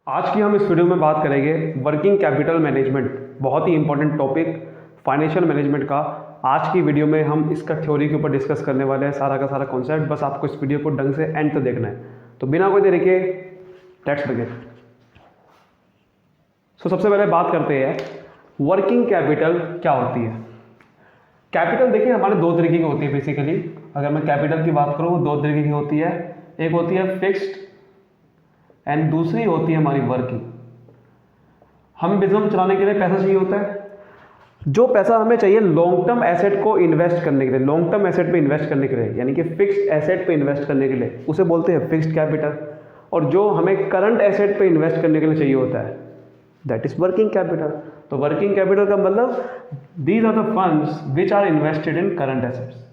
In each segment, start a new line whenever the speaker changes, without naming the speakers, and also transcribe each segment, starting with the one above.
आज की हम इस वीडियो में बात करेंगे वर्किंग कैपिटल मैनेजमेंट, बहुत ही इंपॉर्टेंट टॉपिक फाइनेंशियल मैनेजमेंट का। आज की वीडियो में हम इसका थ्योरी के ऊपर डिस्कस करने वाले हैं, सारा का सारा कॉन्सेप्ट। बस आपको इस वीडियो को ढंग से एंड तक देखना है। तो बिना कोई देरी के लेट्स बिगिन। सबसे पहले बात करते हैं वर्किंग कैपिटल क्या होती है। कैपिटल देखिए हमारे दो तरीके की होती है बेसिकली। अगर मैं कैपिटल की बात करूँ दो तरीके की होती है, एक होती है फिक्स्ड एंड दूसरी होती है हमारी वर्किंग। हमें बिजनेस चलाने के लिए पैसा चाहिए होता है। जो पैसा हमें चाहिए लॉन्ग टर्म एसेट को इन्वेस्ट करने के लिए, लॉन्ग टर्म एसेट पे इन्वेस्ट करने के लिए, यानी कि फिक्स्ड एसेट पे इन्वेस्ट करने के लिए, उसे बोलते हैं फिक्स्ड कैपिटल। और जो हमें करंट एसेट पे इन्वेस्ट करने के लिए चाहिए होता है दैट इज वर्किंग कैपिटल। तो वर्किंग कैपिटल का मतलब these are the funds which are invested in current assets.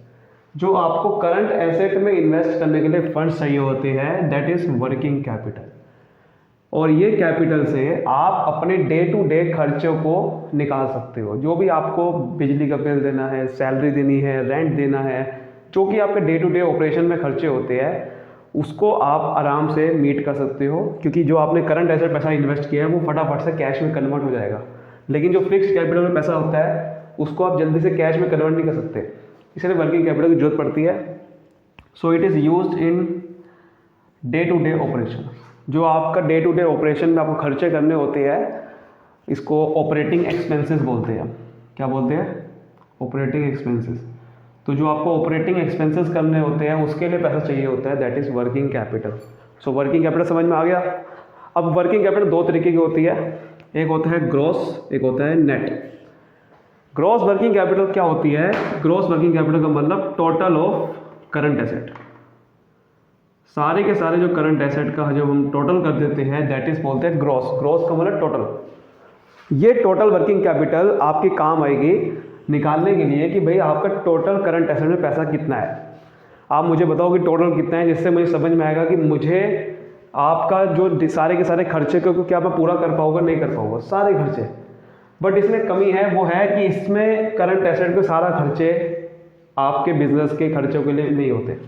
जो आपको करंट एसेट में इन्वेस्ट करने के लिए फंड्स चाहिए होते हैं दैट इज वर्किंग कैपिटल। और ये कैपिटल से आप अपने डे टू डे खर्चों को निकाल सकते हो। जो भी आपको बिजली का बिल देना है, सैलरी देनी है, रेंट देना है, जो कि आपके डे टू डे ऑपरेशन में खर्चे होते हैं, उसको आप आराम से मीट कर सकते हो। क्योंकि जो आपने करंट एसेट पैसा इन्वेस्ट किया है वो फटाफट से कैश में कन्वर्ट हो जाएगा। लेकिन जो फिक्स्ड कैपिटल में पैसा होता है उसको आप जल्दी से कैश में कन्वर्ट नहीं कर सकते, इसलिए वर्किंग कैपिटल की जरूरत पड़ती है। So it is used in day to day operation. जो आपका डे टू डे ऑपरेशन में आपको खर्चे करने होते हैं, इसको ऑपरेटिंग एक्सपेंसेस बोलते हैं। क्या बोलते हैं? Operating expenses. तो जो आपको ऑपरेटिंग एक्सपेंसेस करने होते हैं उसके लिए पैसा चाहिए होता है that is working capital. So working capital समझ में आ गया। अब वर्किंग कैपिटल दो तरीके की होती है, एक होता है ग्रॉस, एक होता है नेट। ग्रॉस वर्किंग कैपिटल क्या होती है? ग्रॉस वर्किंग कैपिटल का मतलब टोटल ऑफ करंट एसेट। सारे के सारे जो करंट एसेट का जब हम टोटल कर देते हैं दैट इज बोलते हैं ग्रॉस। ग्रॉस का मतलब टोटल। ये टोटल वर्किंग कैपिटल आपके काम आएगी निकालने के लिए कि भाई आपका टोटल करंट एसेट में पैसा कितना है। आप मुझे बताओ कि टोटल कितना है, जिससे मुझे समझ में आएगा कि मुझे आपका जो सारे के सारे खर्चे को क्या मैं पूरा कर पाऊंगा नहीं कर पाऊंगा, सारे खर्चे। बट इसमें कमी है, वो है कि इसमें करंट एसेट पे सारा खर्चे आपके बिजनेस के खर्चों के लिए नहीं होते,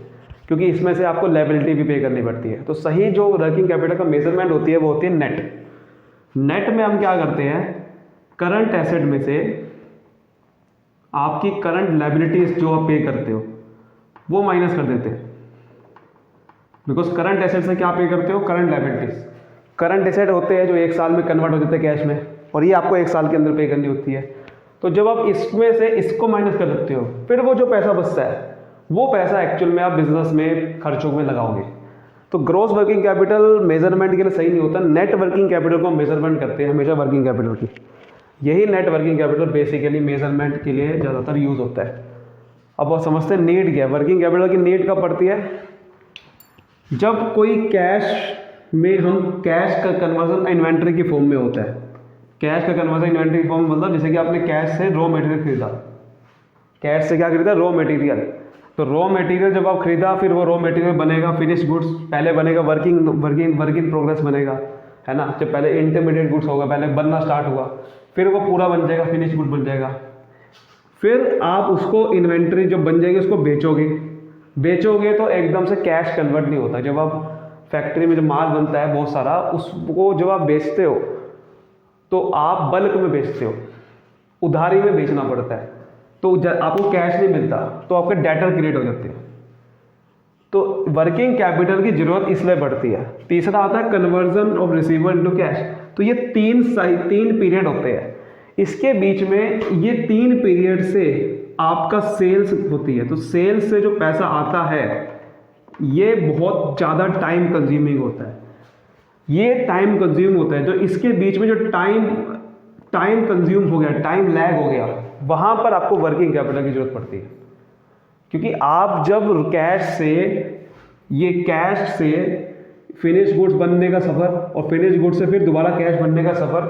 क्योंकि इसमें से आपको लायबिलिटी भी पे करनी पड़ती है। तो सही जो वर्किंग कैपिटल का मेजरमेंट होती है वो होती है नेट। नेट में हम क्या करते हैं, करंट एसेट में से आपकी करंट लायबिलिटीज जो आप पे करते हो वो माइनस कर देते हैं। बिकॉज करंट एसेट से क्या पे करते हो? Current liabilities. करंट एसेट होते हैं जो एक साल में कन्वर्ट हो जाते हैं कैश में, और ये आपको एक साल के अंदर पे करनी होती है। तो जब आप इसमें से इसको माइनस कर देते हो, फिर वो जो पैसा बचता है वो पैसा एक्चुअल में आप बिजनेस में खर्चों में लगाओगे। तो ग्रॉस वर्किंग कैपिटल मेजरमेंट के लिए सही नहीं होता। नेट वर्किंग कैपिटल को मेजरमेंट करते हैं हमेशा वर्किंग कैपिटल की। यही net working capital basically measurement के लिए ज़्यादातर यूज होता है। अब वो समझते हैं नीड क्या है। वर्किंग कैपिटल की नीड कब पड़ती है? जब कोई कैश में हम कैश का कन्वर्जन इन्वेंट्री की फॉर्म में होता है। कैश का कन्वर्जन इन्वेंट्री की फॉर्म मतलब जैसे कि आपने कैश से रॉ मटेरियल खरीदा। कैश से क्या खरीदा? Raw material. तो रॉ मटेरियल जब आप खरीदा, फिर वो रॉ मटेरियल बनेगा फिनिश गुड्स। पहले बनेगा वर्क इन प्रोग्रेस बनेगा, है ना। जब पहले इंटरमीडिएट गुड्स होगा, पहले बनना स्टार्ट हुआ, फिर वो पूरा बन जाएगा, फिनिश गुड बन जाएगा। फिर आप उसको इन्वेंट्री जब बन जाएगी उसको बेचोगे तो एकदम से कैश कन्वर्ट नहीं होता। जब आप फैक्ट्री में जो माल बनता है बहुत सारा, उसको जब आप बेचते हो तो आप बल्क में बेचते हो, उधारी में बेचना पड़ता है, तो आपको कैश नहीं मिलता, तो आपके डेटर क्रिएट हो जाते हैं। तो वर्किंग कैपिटल की जरूरत इसलिए पड़ती है। तीसरा आता है conversion of receiver into cash. तो ये तीन पीरियड होते हैं। इसके बीच में ये 3 पीरियड से आपका सेल्स होती है। तो सेल्स से जो पैसा आता है ये बहुत ज़्यादा टाइम कंज्यूमिंग होता है। ये टाइम कंज्यूम होता है। जो इसके बीच में जो टाइम कंज्यूम हो गया, टाइम लैग हो गया, वहां पर आपको वर्किंग कैपिटल की जरूरत पड़ती है। क्योंकि आप जब कैश से फिनिश गुड्स बनने का सफर, और फिनिश गुड्स से फिर दोबारा कैश बनने का सफर,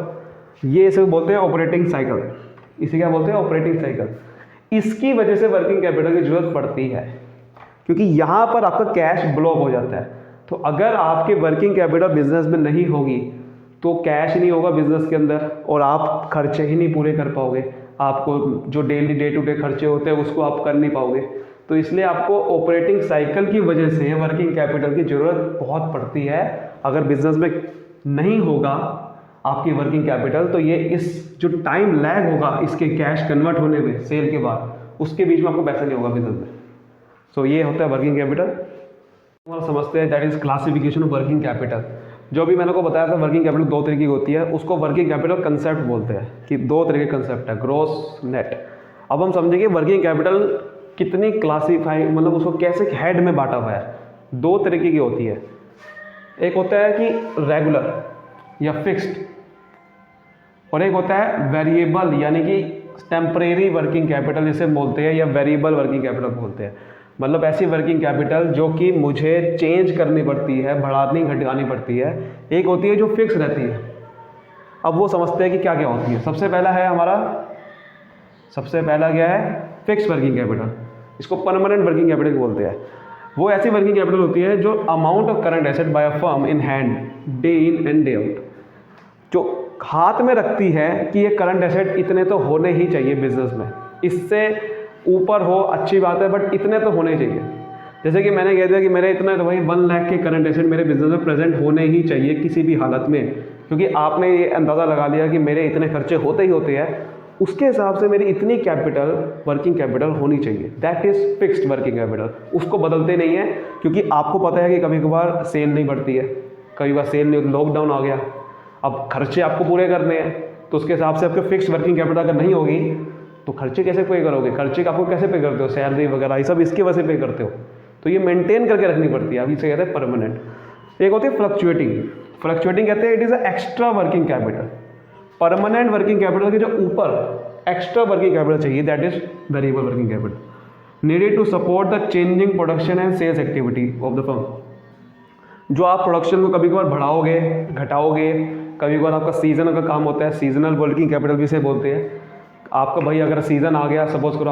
ये इसे बोलते हैं ऑपरेटिंग साइकिल। इसे क्या बोलते हैं? Operating cycle. इसकी वजह से वर्किंग कैपिटल की जरूरत पड़ती है, क्योंकि यहां पर आपका कैश ब्लॉक हो जाता है। तो अगर आपकी वर्किंग कैपिटल बिजनेस में नहीं होगी तो कैश नहीं होगा बिजनेस के अंदर, और आप खर्चे ही नहीं पूरे कर पाओगे। आपको जो डेली डे टू डे खर्चे होते हैं उसको आप कर नहीं पाओगे। तो इसलिए आपको ऑपरेटिंग साइकिल की वजह से वर्किंग कैपिटल की ज़रूरत बहुत पड़ती है अगर बिजनेस में नहीं होगा आपकी वर्किंग कैपिटल, तो ये इस जो टाइम लैग होगा इसके कैश कन्वर्ट होने में सेल के बाद, उसके बीच में आपको पैसा नहीं होगा बिजनेस में। सो ये होता है वर्किंग कैपिटल। समझते हैं that is classification of working capital. जो भी मैंने को बताया था वर्किंग कैपिटल दो तरीके की होती है, उसको वर्किंग कैपिटल कंसेप्ट बोलते हैं कि दो तरह के कंसेप्ट है, ग्रॉस नेट। अब हम समझेंगे वर्किंग कैपिटल कितनी क्लासीफाई, मतलब उसको कैसे हेड में बांटा हुआ है। दो तरीके की होती है, एक होता है कि रेगुलर या फिक्स्ड, और एक होता है वेरिएबल यानी कि टेम्परेरी वर्किंग कैपिटल जिसे बोलते हैं, या वेरिएबल वर्किंग कैपिटल बोलते हैं। मतलब ऐसी वर्किंग कैपिटल जो कि मुझे चेंज करनी पड़ती है, बढ़ानी घटानी पड़ती है। एक होती है जो फिक्स रहती है। अब वो समझते हैं कि क्या क्या होती है। सबसे पहला क्या है फिक्स वर्किंग कैपिटल, इसको परमानेंट वर्किंग कैपिटल बोलते हैं। वो ऐसी वर्किंग कैपिटल होती है जो amount of current asset by a firm in hand day in and day out, जो हाथ में रखती है कि ये करंट एसेट इतने तो होने ही चाहिए बिजनेस में, इससे ऊपर हो अच्छी बात है बट इतने तो होने चाहिए। जैसे कि मैंने कह दिया कि मेरे इतने तो भाई 1 लाख के करंट एसेट मेरे बिजनेस में प्रेजेंट होने ही चाहिए किसी भी हालत में, क्योंकि आपने ये अंदाज़ा लगा लिया कि मेरे इतने खर्चे होते ही होते हैं, उसके हिसाब से मेरी इतनी कैपिटल वर्किंग कैपिटल होनी चाहिए। That is fixed working capital. उसको बदलते नहीं है, क्योंकि आपको पता है कि कभी कभार सेल नहीं बढ़ती है, कभी बार सेल नहीं, लॉकडाउन आ गया, अब खर्चे आपको पूरे करने हैं, तो उसके हिसाब से आपके फिक्स्ड वर्किंग कैपिटल अगर नहीं होगी तो खर्चे कैसे पे करोगे? खर्चे आपको कैसे पे करते हो? सैलरी वगैरह ये सब इसकी वजह से पे करते हो, तो ये मेंटेन करके रखनी पड़ती है। अभी से कहते हैं परमानेंट। एक होती है फ्लक्चुएटिंग कहते हैं it is a extra working capital. Permanent working capital के जो ऊपर एक्स्ट्रा वर्किंग कैपिटल चाहिए that is variable working capital, needed to support the changing production and sales activity of the firm. जो आप प्रोडक्शन को कभी कभार बढ़ाओगे घटाओगे, कभी कभार आपका सीजन का काम होता है, सीजनल वर्किंग कैपिटल भी से बोलते हैं। आपका भाई अगर सीज़न आ गया, सपोज करो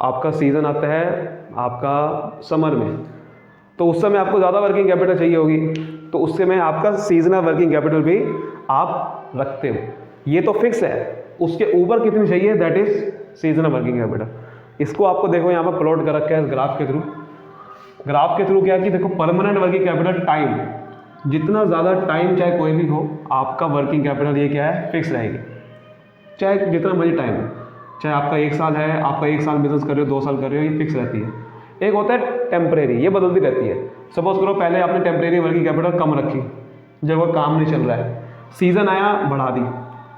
आपका सीज़न आता है आपका समर में, तो उस समय आपको ज़्यादा वर्किंग कैपिटल चाहिए होगी, तो उससे में आपका सीजनल वर्किंग कैपिटल भी आप रखते हो। ये तो फिक्स है, उसके ऊपर कितनी चाहिए that is seasonal working capital. इसको आपको देखो यहाँ पर प्लॉट कर रखा है ग्राफ के थ्रू क्या कि देखो परमानेंट वर्किंग कैपिटल टाइम, जितना ज़्यादा टाइम चाहे कोई भी हो, आपका वर्किंग कैपिटल ये क्या है फिक्स रहेगी, चाहे जितना मर्जी टाइम है, चाहे आपका 1 साल है, आपका 1 साल बिजनेस कर रहे हो, 2 साल कर रहे हो, ये फिक्स रहती है। एक होता है टेम्परेरी, ये बदलती रहती है। सपोज करो पहले आपने टेम्परेरी वर्किंग कैपिटल कम रखी, जब वो काम नहीं चल रहा है, सीजन आया बढ़ा दी।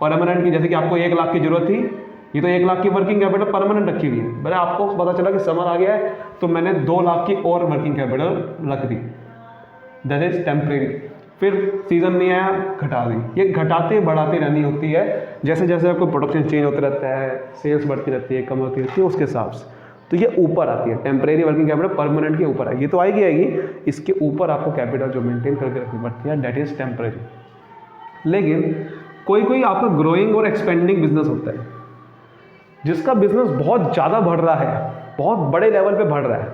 परमानेंट की जैसे कि आपको 1 लाख की जरूरत थी, ये तो 1 लाख की वर्किंग कैपिटल परमानेंट रखी हुई है, भले आपको पता चला कि समर आ गया है तो मैंने 2 लाख की और वर्किंग कैपिटल रख दी, दैट इज टेम्परेरी। फिर सीजन नहीं आया घटा दी। ये घटाते बढ़ाते रहनी होती है, जैसे जैसे आपको प्रोडक्शन चेंज होता रहता है, सेल्स बढ़ती रहती है, कम होती रहती है, उसके हिसाब से तो ये ऊपर आती है। टेम्परेरी वर्किंग कैपिटल परमानेंट के ऊपर आएगी, तो आएगी, इसके ऊपर आपको कैपिटल जो मेंटेन करके रखनी पड़ती है दैट इज टेम्परेरी। लेकिन कोई आपका ग्रोइंग और एक्सपेंडिंग बिजनेस होता है, जिसका बिजनेस बहुत ज़्यादा बढ़ रहा है, बहुत बड़े लेवल पे बढ़ रहा है,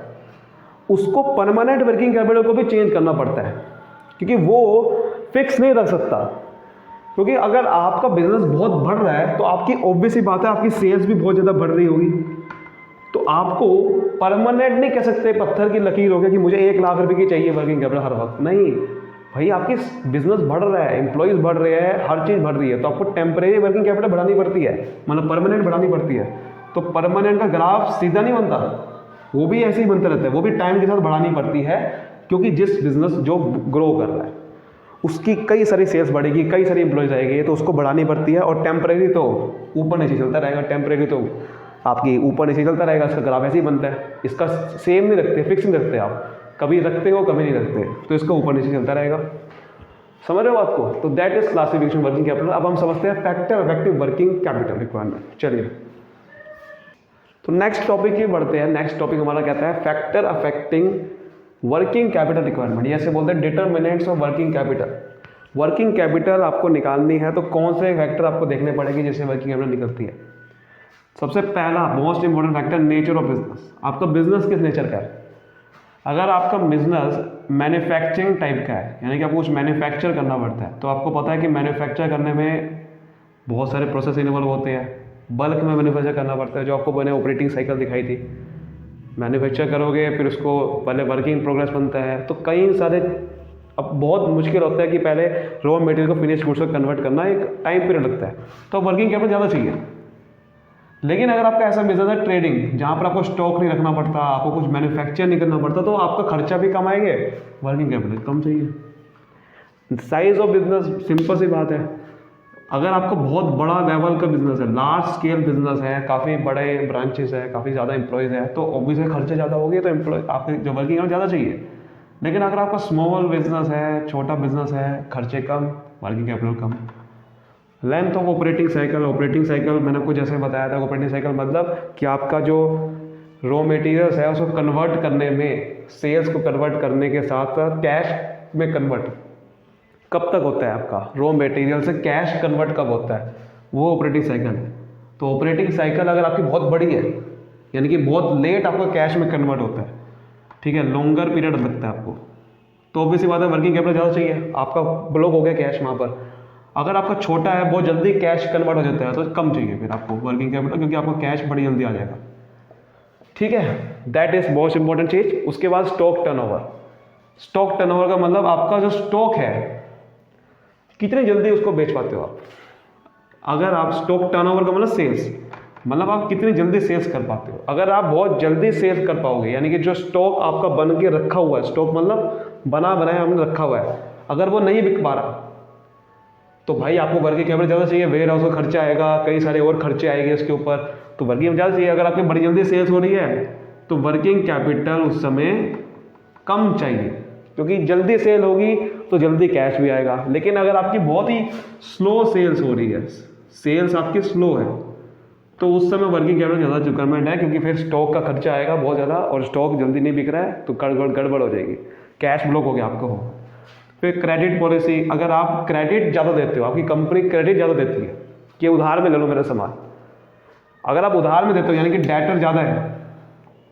उसको परमानेंट वर्किंग कैपिटल को भी चेंज करना पड़ता है, क्योंकि वो फिक्स नहीं रख सकता। क्योंकि अगर आपका बिजनेस बहुत बढ़ रहा है तो आपकी ऑब्वियस ही बात है आपकी सेल्स भी बहुत ज़्यादा बढ़ रही होगी, तो आपको परमानेंट नहीं कह सकते पत्थर की लकीर हो गया कि मुझे 1 लाख रुपए की चाहिए वर्किंग कैपिटल हर वक्त। नहीं भाई, आपकी बिजनेस बढ़ रहा है, एम्प्लॉयज़ बढ़ रहे हैं, हर चीज़ बढ़ रही है, तो आपको टेम्परेरी वर्किंग कैपिटल बढ़ानी पड़ती है, मतलब परमानेंट बढ़ानी पड़ती है। तो परमानेंट का ग्राफ सीधा नहीं बनता, वो भी ऐसे ही बनता रहता है, वो भी टाइम के साथ बढ़ानी पड़ती है, क्योंकि जिस बिजनेस जो ग्रो कर रहा है उसकी कई सारी सेल्स बढ़ेगी, कई सारी एम्प्लॉयज़ आएगी, तो उसको बढ़ानी पड़ती है। और टेम्परेरी तो ऊपर नीचे चलता रहेगा, टेम्परेरी तो आपकी ऊपर नीचे चलता रहेगा, इसका ग्राफ ऐसे ही बनता है, इसका सेम नहीं रखते, फिक्स नहीं रखते, आप कभी रखते हो कभी नहीं रखते, तो इसका ऊपर नीचे चलता रहेगा। समझ रहे हो बात को? तो that is classification working capital. अब हम समझते हैं factor effective working capital requirement. चलिए तो नेक्स्ट टॉपिक ही बढ़ते हैं। नेक्स्ट टॉपिक हमारा कहता है factor affecting working capital requirement, ऐसे बोलते हैं determinants of working capital. Working capital आपको निकालनी है तो कौन से फैक्टर आपको देखने पड़ेंगे जिससे वर्किंग कैपिटल निकलती है? सबसे पहला most important factor nature of business. आपका बिजनेस किस नेचर का है? अगर आपका बिजनेस मैन्युफैक्चरिंग टाइप का है, यानी कि आपको कुछ मैन्युफैक्चर करना पड़ता है, तो आपको पता है कि मैन्युफैक्चर करने में बहुत सारे प्रोसेस इन्वॉल्व होते हैं, बल्क में मैन्युफैक्चर करना पड़ता है, जो आपको मैंने ऑपरेटिंग साइकिल दिखाई थी। मैन्युफैक्चर करोगे फिर उसको पहले वर्किंग प्रोग्रेस बनता है, तो कई सारे अब बहुत मुश्किल होता है कि पहले रॉ मटेरियल को फिनिश गुड्स में कन्वर्ट करना, एक टाइम पीरियड लगता है, तो वर्किंग कैपिटल ज़्यादा चाहिए। लेकिन अगर आपका ऐसा बिजनेस है ट्रेडिंग, जहाँ पर आपको स्टॉक नहीं रखना पड़ता, आपको कुछ मैन्युफैक्चर नहीं करना पड़ता, तो आपका खर्चा भी कम आएंगे, वर्किंग कैपिटल कम चाहिए। साइज ऑफ बिजनेस, सिंपल सी बात है, अगर आपको बहुत बड़ा लेवल का बिजनेस है, लार्ज स्केल बिजनेस है, काफ़ी बड़े ब्रांचेस है, काफ़ी ज़्यादा एम्प्लॉयज़ है, तो ऑब्वियसली खर्चे ज़्यादा हो गए, तो एम्प्लॉय आपके जो वर्किंग कैपिटल ज़्यादा चाहिए। लेकिन अगर आपका स्मॉल बिजनेस है, छोटा बिजनेस है, खर्चे कम, वर्किंग कैपिटल कम। लेंथ ऑफ ऑपरेटिंग साइकिल मैंने आपको जैसे बताया था, ऑपरेटिंग साइकिल मतलब कि आपका जो रॉ मटेरियल्स है उसको कन्वर्ट करने में, सेल्स को कन्वर्ट करने के साथ साथ कैश में कन्वर्ट कब तक होता है, आपका रॉ मटेरियल से कैश कन्वर्ट कब होता है, वो ऑपरेटिंग साइकिल है। तो ऑपरेटिंग साइकिल अगर आपकी बहुत बड़ी है, यानी कि बहुत लेट आपका कैश में कन्वर्ट होता है, ठीक है, लॉन्गर पीरियड लगता है आपको, तो ऑब्वियसली बात है वर्किंग कैपिटल ज़्यादा चाहिए, आपका ब्लॉक हो गया कैश वहाँ पर। अगर आपका छोटा है, बहुत जल्दी कैश कन्वर्ट हो जाता है, तो कम चाहिए फिर आपको वर्किंग कैपिटल, क्योंकि आपको कैश बड़ी जल्दी आ जाएगा, ठीक है। दैट इज मोस्ट इंपॉर्टेंट चीज। उसके बाद स्टॉक टर्नओवर। स्टॉक टर्नओवर का मतलब आपका जो स्टॉक है कितनी जल्दी उसको बेच पाते हो आप। अगर आप स्टॉक टर्नओवर का मतलब सेल्स, मतलब आप कितनी जल्दी सेल्स कर पाते हो। अगर आप बहुत जल्दी सेल्स कर पाओगे, यानी कि जो स्टॉक आपका बन के रखा हुआ है, स्टॉक मतलब बना बनाया हमने रखा हुआ है, अगर वो नहीं बिक पा रहा, तो भाई आपको वर्किंग कैपिटल ज़्यादा चाहिए, वेयर हाउस का खर्चा आएगा, कई सारे और खर्चे आएंगे इसके ऊपर, तो वर्किंग ज़्यादा चाहिए। अगर आपकी बड़ी जल्दी सेल्स हो रही है तो वर्किंग कैपिटल उस समय कम चाहिए, क्योंकि जल्दी सेल होगी तो जल्दी कैश भी आएगा। लेकिन अगर आपकी बहुत ही स्लो सेल्स हो रही है, सेल्स आपकी स्लो है, तो उस समय वर्किंग कैपिटल ज़्यादा रिक्वायरमेंट है, क्योंकि फिर स्टॉक का खर्चा आएगा बहुत ज़्यादा, और स्टॉक जल्दी नहीं बिक रहा है तो गड़बड़ हो जाएगी, कैश ब्लॉक हो गया आपका हो। फिर क्रेडिट पॉलिसी, अगर आप क्रेडिट ज़्यादा देते हो, आपकी कंपनी क्रेडिट ज़्यादा देती है कि उधार में ले लो मेरा सामान, अगर आप उधार में देते हो यानी कि डेटर ज़्यादा है,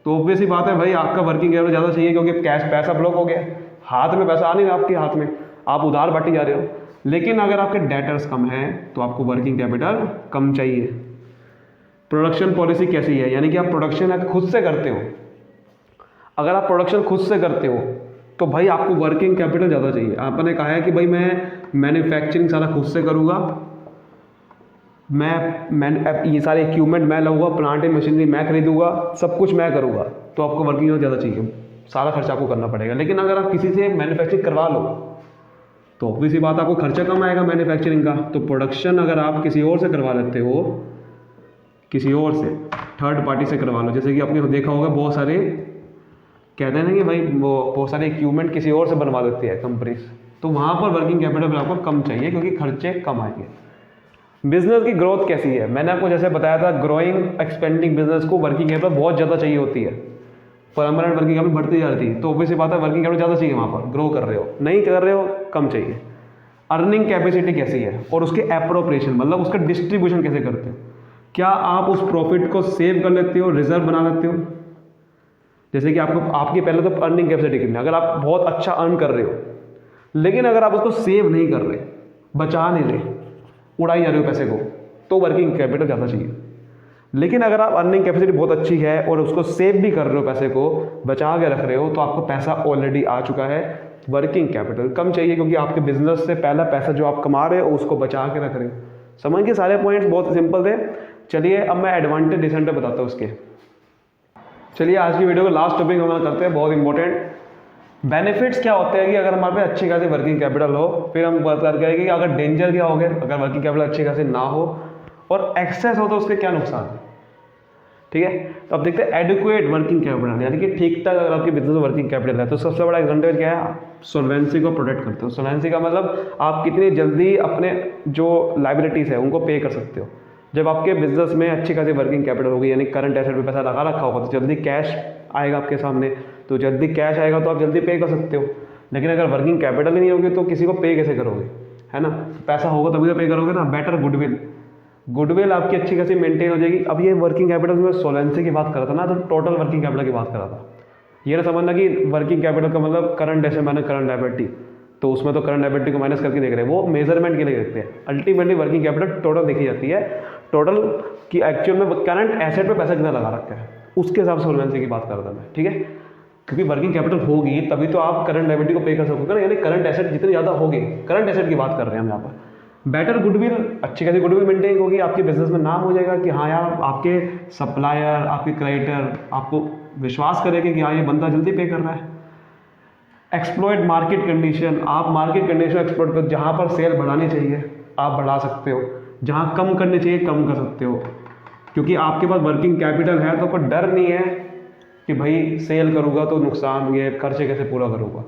तो ऑब्वियस ही बात है भाई आपका वर्किंग कैपिटल ज़्यादा चाहिए, क्योंकि कैश पैसा ब्लॉक हो गया, हाथ में पैसा आ नहीं रहा आपके हाथ में, आप उधार बांटी जा रहे हो। लेकिन अगर आपके डेटर्स कम हैं तो आपको वर्किंग कैपिटल कम चाहिए। प्रोडक्शन पॉलिसी कैसी है, यानी कि आप प्रोडक्शन खुद से करते हो, अगर आप प्रोडक्शन खुद से करते हो तो भाई आपको वर्किंग कैपिटल ज़्यादा चाहिए। आपने कहा है कि भाई मैं मैन्युफैक्चरिंग सारा खुद से करूँगा, मैं ये सारे इक्विपमेंट मैं लाऊंगा, प्लांट एंड मशीनरी मैं खरीदूंगा, सब कुछ मैं करूँगा, तो आपको वर्किंग कैपिटल ज़्यादा चाहिए, सारा खर्चा आपको करना पड़ेगा। लेकिन अगर आप किसी से मैन्युफैक्चरिंग करवा लो तो ऑब्वियस बात आपको खर्चा कम आएगा मैन्युफैक्चरिंग का। तो प्रोडक्शन अगर आप किसी और से करवा लेते हो, किसी और से थर्ड पार्टी से करवा लो, जैसे कि आपने देखा होगा बहुत सारे कहते हैं ना कि भाई वो बहुत सारे इक्विपमेंट किसी और से बनवा देती है कंपनीज, तो वहाँ पर वर्किंग कैपिटल आपको कम चाहिए, क्योंकि खर्चे कम आएंगे। बिजनेस की ग्रोथ कैसी है, मैंने आपको जैसे बताया था, ग्रोइंग एक्सपेंडिंग बिजनेस को वर्किंग कैपिटल बहुत ज़्यादा चाहिए होती है, परमानेंट वर्किंग कैपिटल बढ़ती जाती है, तो ऑब्वियसली बात है वर्किंग कैपिटल ज़्यादा चाहिए वहाँ पर। ग्रो कर रहे हो, नहीं कर रहे हो, कम चाहिए। अर्निंग कैपेसिटी कैसी है और उसके एप्रोप्रिएशन, मतलब उसका डिस्ट्रीब्यूशन कैसे करते हो, क्या आप उस प्रॉफिट को सेव कर लेते हो, रिजर्व बना लेते हो। जैसे कि आपको आपकी पहले तो अर्निंग कैपेसिटी कितनी, अगर आप बहुत अच्छा अर्न कर रहे हो, लेकिन अगर आप उसको सेव नहीं कर रहे, बचा नहीं रहे, उड़ाई जा रहे हो पैसे को, तो वर्किंग कैपिटल ज़्यादा चाहिए। लेकिन अगर आप अर्निंग कैपेसिटी बहुत अच्छी है और उसको सेव भी कर रहे हो, पैसे को बचा के रख रहे हो, तो आपको पैसा ऑलरेडी आ चुका है, वर्किंग कैपिटल कम चाहिए, क्योंकि आपके बिजनेस से पहला पैसा जो आप कमा रहे हो उसको बचा के रख रहे हो। समझ के सारे पॉइंट्स बहुत सिंपल थे। चलिए अब मैं एडवांटेज डिसएडवांटेज बताता हूँ उसके। चलिए आज की वीडियो को लास्ट टॉपिक हम करते हैं, बहुत इंपॉर्टेंट। बेनिफिट्स क्या होते हैं कि अगर हमारे पास अच्छी खासी वर्किंग कैपिटल हो, फिर हम बात करके कि अगर डेंजर क्या हो गए अगर वर्किंग कैपिटल अच्छी खासी ना हो, और एक्सेस हो तो उसके क्या नुकसान है। ठीक है, तो अब देखते हैं एडिक्वेट वर्किंग कैपिटल, यानी कि ठीक ठाक अगर आपकी बिजनेस में वर्किंग कैपिटल है, तो सबसे बड़ा एडवांटेज क्या है, सॉल्वेंसी को प्रोटेक्ट करते हो। सॉल्वेंसी का मतलब आप कितनी जल्दी अपने जो लाइबिलिटीज़ है उनको पे कर सकते हो। जब आपके बिजनेस में अच्छी खासी वर्किंग कैपिटल होगी, यानी करंट एसेट पे पैसा लगा रखा होगा, तो जल्दी कैश आएगा आपके सामने, तो जल्दी कैश आएगा तो आप जल्दी पे कर सकते हो। लेकिन अगर वर्किंग कैपिटल ही नहीं होगी तो किसी को पे कैसे करोगे, है ना। पैसा होगा तभी तो पे करोगे ना। बेटर गुडविल आपकी अच्छी खासी मेंटेन हो जाएगी। अब ये वर्किंग कैपिटल में सोलेंसी की बात कर रहा था ना, तो टोटल वर्किंग कैपिटल की बात कर रहा था। ये ना समझना कि वर्किंग कैपिटल का मतलब current asset minus current liability, तो उसमें तो करंट लायबिलिटी को माइनस करके देख रहे हैं, वो मेजरमेंट के लिए देखते हैं। अल्टीमेटली वर्किंग कैपिटल टोटल देखी जाती है, टोटल की एक्चुअल में करंट एसेट पे पैसा कितना लगा रखा है, उसके हिसाब से सोल्वेंसी की बात कर रहा था मैं। ठीक है, क्योंकि वर्किंग कैपिटल होगी तभी तो आप करंट लायबिलिटी को पे कर सकोगे ना, यानी करंट एसेट जितने ज़्यादा होगी, करंट एसेट की बात कर रहे हैं हम यहाँ पर। बेटर गुडविल, अच्छी खासी गुडविल मेंटेन होगी, आपके बिजनेस में नाम हो जाएगा कि हाँ यार आपके सप्लायर, आपके क्रेडिटर आपको विश्वास करेंगे कि हाँ ये बंदा जल्दी पे कर रहा है। एक्सप्लॉइट मार्केट कंडीशन, आप मार्केट कंडीशन एक्सप्लॉइट कर, जहाँ पर सेल बढ़ानी चाहिए आप बढ़ा सकते हो, जहाँ कम करनी चाहिए कम कर सकते हो, क्योंकि आपके पास वर्किंग कैपिटल है तो कोई डर नहीं है कि भाई सेल करूँगा तो नुकसान, ये खर्चे कैसे पूरा करूँगा।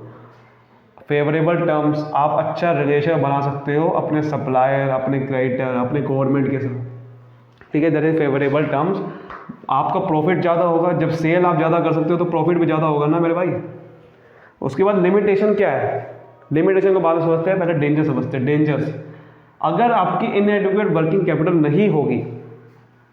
फेवरेबल टर्म्स, आप अच्छा रिलेशन बना सकते हो अपने सप्लायर, अपने क्रेडिटर, अपने गवर्नमेंट के साथ, ठीक है। That is favourable terms. आपका प्रॉफिट ज़्यादा होगा, जब सेल आप ज़्यादा कर सकते हो तो प्रॉफिट भी ज़्यादा होगा ना मेरे भाई। उसके बाद लिमिटेशन क्या है, लिमिटेशन को बाद में समझते हैं, पहले डेंजर समझते हैं। डेंजर्स, अगर आपकी इनएडिक्वेट वर्किंग कैपिटल नहीं होगी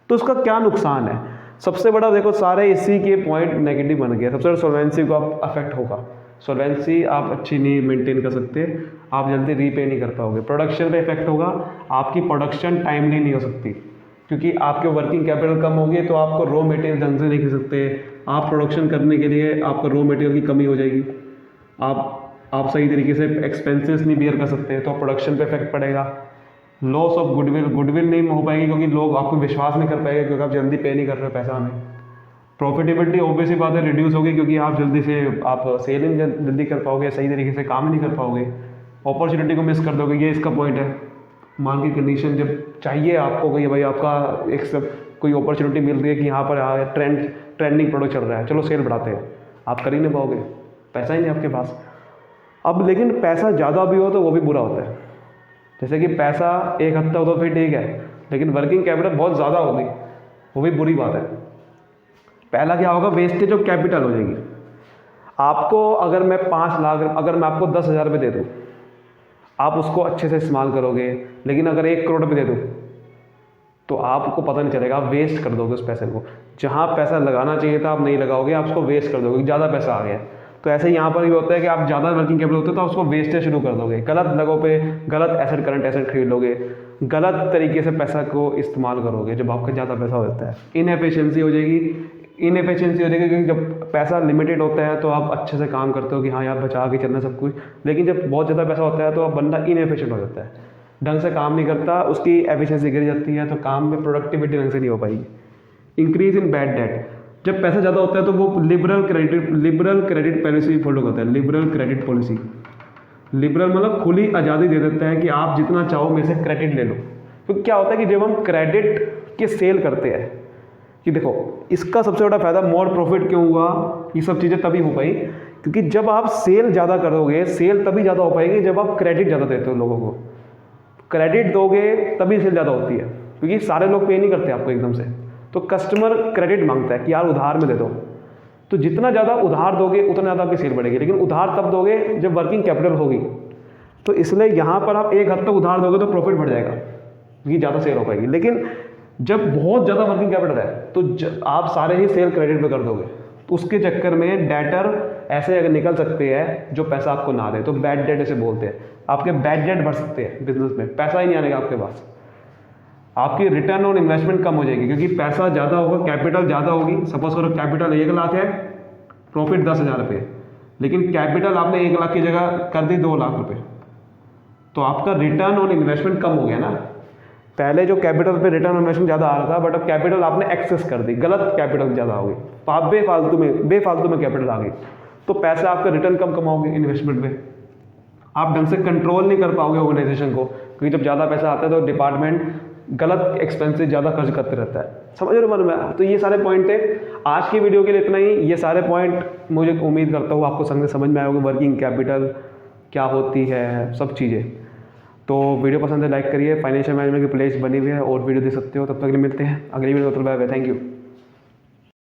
तो उसका क्या नुकसान है। सबसे बड़ा देखो, सारे इसी के पॉइंट नेगेटिव बन गए। सबसे बड़ा सॉल्वेंसी को आप अफेक्ट होगा, सॉल्वेंसी आप अच्छी नहीं मेंटेन कर सकते, आप जल्दी रीपे नहीं कर पाओगे। प्रोडक्शन पे इफेक्ट होगा, आपकी प्रोडक्शन टाइमली नहीं हो सकती क्योंकि आपके वर्किंग कैपिटल कम होगी तो आपको रॉ मटेरियल ढंग से नहीं खरीद सकते, आप प्रोडक्शन करने के लिए आपको रॉ मटेरियल की कमी हो जाएगी, आप सही तरीके से एक्सपेंसेस नहीं बियर कर सकते तो प्रोडक्शन पे इफेक्ट पड़ेगा। लॉस ऑफ गुडविल, गुडविल नहीं हो पाएगी क्योंकि लोग आपको विश्वास नहीं कर पाएंगे क्योंकि आप जल्दी पे नहीं कर रहे हो पैसा हमें। प्रॉफिटेबिलिटी ऑब्वियसली बात है रिड्यूस होगी क्योंकि आप जल्दी से आप सेलिंग जल्दी कर पाओगे, सही तरीके से काम नहीं कर पाओगे, अपॉर्चुनिटी को मिस कर दोगे, ये इसका पॉइंट है। मार्केट कंडीशन जब चाहिए आपको कि भाई आपका एक सब कोई अपॉर्चुनिटी मिल रही है कि यहाँ पर ट्रेंडिंग प्रोडक्ट चल रहा है, चलो सेल बढ़ाते हैं, आप कर ही नहीं पाओगे, पैसा ही नहीं आपके पास। अब लेकिन पैसा ज़्यादा भी हो तो वो भी बुरा होता है। जैसे कि पैसा एक हफ्ता हो तो फिर ठीक है, लेकिन वर्किंग कैपिटल बहुत ज़्यादा होगी वो भी बुरी बात है। पहला क्या होगा, वेस्टेज ऑफ कैपिटल हो जाएगी। आपको अगर मैं 5 लाख, अगर मैं आपको 10,000 रुपये दे दूँ, आप उसको अच्छे से इस्तेमाल करोगे, लेकिन अगर 1 करोड़ रुपये दे दूँ तो आपको पता नहीं चलेगा, आप वेस्ट कर दोगे उस पैसे को। जहाँ पैसा लगाना चाहिए था आप नहीं लगाओगे, आप उसको वेस्ट कर दोगे, ज़्यादा पैसा आ गया। तो ऐसे ही यहाँ पर भी होता है कि आप ज़्यादा वर्किंग कैपिटल होते हैं तो आप उसको वेस्टेज शुरू कर दोगे, गलत जगहों पे गलत एसेट, करंट एसेट खरीद लोगे, गलत तरीके से पैसा को इस्तेमाल करोगे जब आपका ज़्यादा पैसा हो जाता है। इनएफिशिएंसी हो जाएगी, इनएफिशिएंसी हो जाएगी क्योंकि जब पैसा लिमिटेड होता है तो आप अच्छे से काम करते हो कि हाँ यार बचा के चलना सब कुछ, लेकिन जब बहुत ज़्यादा पैसा होता है तो अब बंदा इनएफिशिएंट हो जाता है, ढंग से काम नहीं करता, उसकी एफिशिएंसी गिर जाती है, तो काम में प्रोडक्टिविटी ढंग से नहीं हो पाएगी। इंक्रीज इन बैड डेट, जब पैसा ज़्यादा होता है तो वो लिबरल क्रेडिट पॉलिसी फॉलो करता है। लिबरल क्रेडिट पॉलिसी, लिबरल मतलब खुली आज़ादी दे देता है कि आप जितना चाहो मेरे से क्रेडिट ले लो। तो क्या होता है कि जब हम क्रेडिट के सेल करते हैं, कि देखो इसका सबसे बड़ा फायदा, मोर प्रॉफिट क्यों हुआ, ये सब चीज़ें तभी हो पाई क्योंकि जब आप सेल ज़्यादा करोगे, सेल तभी ज़्यादा हो पाएगी जब आप क्रेडिट ज़्यादा देते हो लोगों को। क्रेडिट दोगे तभी सेल ज़्यादा होती है क्योंकि सारे लोग पे नहीं करते आपको एकदम से, तो कस्टमर क्रेडिट मांगता है कि यार उधार में दे दो। तो जितना ज़्यादा उधार दोगे उतना ज़्यादा आपकी सेल बढ़ेगी, लेकिन उधार तब दोगे जब वर्किंग कैपिटल होगी। तो इसलिए यहाँ पर आप 1 हफ्ता उधार दोगे तो प्रॉफिट बढ़ जाएगा, ये ज़्यादा सेल हो पाएगी। लेकिन जब बहुत ज़्यादा वर्किंग कैपिटल है तो आप सारे ही सेल क्रेडिट पे कर दोगे, तो उसके चक्कर में डेटर ऐसे अगर निकल सकते हैं जो पैसा आपको ना दे, तो बैड डेट ऐसे बोलते हैं। आपके बैड डेट बढ़ सकते हैं बिजनेस में, पैसा ही नहीं आएगा आपके पास, आपकी रिटर्न ऑन इन्वेस्टमेंट कम हो जाएगी क्योंकि पैसा ज़्यादा होगा, कैपिटल ज़्यादा होगी। सपोज करो कैपिटल 1 लाख है, प्रॉफिट 10,000 रुपये, लेकिन कैपिटल आपने 1 लाख की जगह कर दी 2 लाख रुपये, तो आपका रिटर्न ऑन इन्वेस्टमेंट कम हो गया ना। पहले जो कैपिटल पे रिटर्न ऑन इन्वेस्टमेंट ज़्यादा आ रहा था, बट अब कैपिटल आपने एक्सेस कर दी, गलत कैपिटल ज़्यादा हो गई, आप बेफालतू में कैपिटल आ गई, तो पैसा आपका रिटर्न कम कमाओगे इन्वेस्टमेंट पे, आप ढंग से कंट्रोल नहीं कर पाओगे ऑर्गेनाइजेशन को, क्योंकि जब ज़्यादा पैसा आता है तो डिपार्टमेंट गलत एक्सपेंसेस ज़्यादा खर्च करते रहता है। समझ रहे हो मन में? तो ये सारे पॉइंट थे आज की वीडियो के लिए, इतना ही। ये सारे पॉइंट मुझे उम्मीद करता हूँ आपको समझ में आए होंगे, वर्किंग कैपिटल क्या होती है, सब चीज़ें। तो वीडियो पसंद है लाइक करिए, फाइनेंशियल मैनेजमेंट की प्लेलिस्ट बनी हुई है और वीडियो देख सकते हो। तब तक के लिए मिलते हैं अगली वीडियो में। Bye bye, thank you.